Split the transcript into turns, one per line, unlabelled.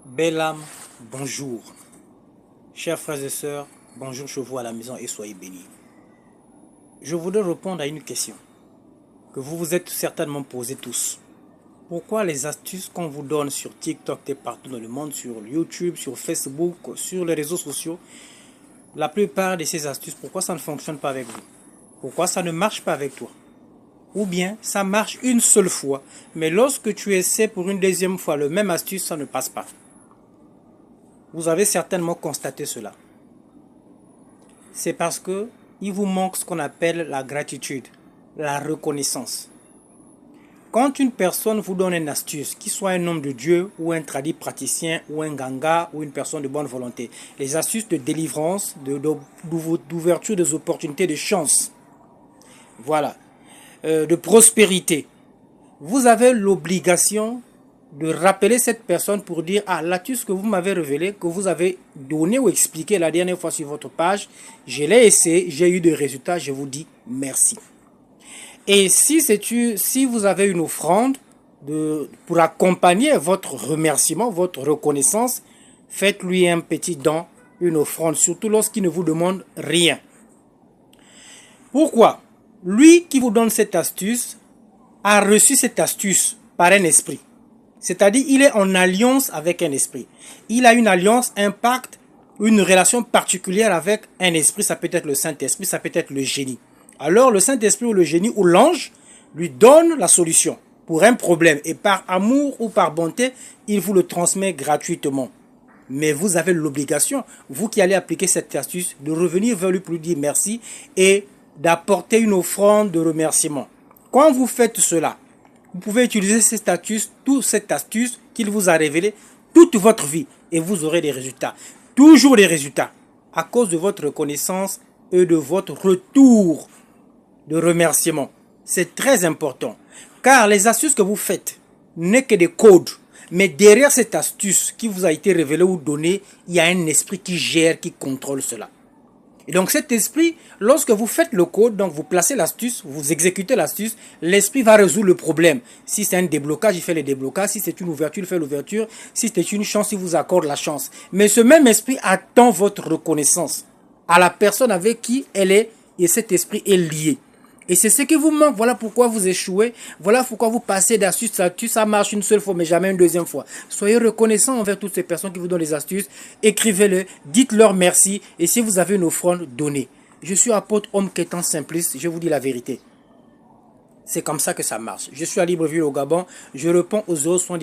Belle âme, bonjour. Chers frères et sœurs, bonjour chez vous à la maison et soyez bénis. Je voudrais répondre à une question que vous vous êtes certainement posée tous. Pourquoi les astuces qu'on vous donne sur TikTok et partout dans le monde, sur YouTube, sur Facebook, sur les réseaux sociaux, la plupart de ces astuces, pourquoi ça ne fonctionne pas avec vous? Pourquoi ça ne marche pas avec toi? Ou bien ça marche une seule fois, mais lorsque tu essaies pour une deuxième fois le même astuce, ça ne passe pas. Vous avez certainement constaté cela. C'est parce que il vous manque ce qu'on appelle la gratitude, la reconnaissance. Quand une personne vous donne une astuce, qu'il soit un homme de Dieu ou un tradit praticien ou un ganga ou une personne de bonne volonté, les astuces de délivrance, d'ouverture des opportunités, de chance, voilà, de prospérité, vous avez l'obligation de rappeler cette personne pour dire « Ah, l'astuce que vous m'avez révélée, que vous avez donné ou expliqué la dernière fois sur votre page, je l'ai essayé, j'ai eu des résultats, je vous dis merci. » Et si vous avez une offrande pour accompagner votre remerciement, votre reconnaissance, faites-lui un petit don, une offrande, surtout lorsqu'il ne vous demande rien. Pourquoi? Lui qui vous donne cette astuce a reçu cette astuce par un esprit. C'est-à-dire, il est en alliance avec un esprit. Il a une alliance, un pacte, une relation particulière avec un esprit. Ça peut être le Saint-Esprit, ça peut être le génie. Alors, le Saint-Esprit ou le génie ou l'ange lui donne la solution pour un problème. Et par amour ou par bonté, il vous le transmet gratuitement. Mais vous avez l'obligation, vous qui allez appliquer cette astuce, de revenir vers lui pour lui dire merci et d'apporter une offrande de remerciement. Quand vous faites cela, vous pouvez utiliser cette astuce qu'il vous a révélée toute votre vie et vous aurez des résultats. Toujours des résultats à cause de votre reconnaissance et de votre retour de remerciement. C'est très important car les astuces que vous faites n'est que des codes. Mais derrière cette astuce qui vous a été révélée ou donnée, il y a un esprit qui gère, qui contrôle cela. Et donc cet esprit, lorsque vous faites le code, donc vous placez l'astuce, vous exécutez l'astuce, l'esprit va résoudre le problème. Si c'est un déblocage, il fait le déblocage. Si c'est une ouverture, il fait l'ouverture. Si c'est une chance, il vous accorde la chance. Mais ce même esprit attend votre reconnaissance à la personne avec qui elle est et cet esprit est lié. Et c'est ce qui vous manque. Voilà pourquoi vous échouez. Voilà pourquoi vous passez d'astuce à astuce. Ça marche une seule fois, mais jamais une deuxième fois. Soyez reconnaissants envers toutes ces personnes qui vous donnent les astuces. Écrivez-le. Dites-leur merci. Et si vous avez une offrande, donnez. Je suis apôtre homme qu'étant simpliste. Je vous dis la vérité. C'est comme ça que ça marche. Je suis à Libreville au Gabon. Je réponds aux autres soins.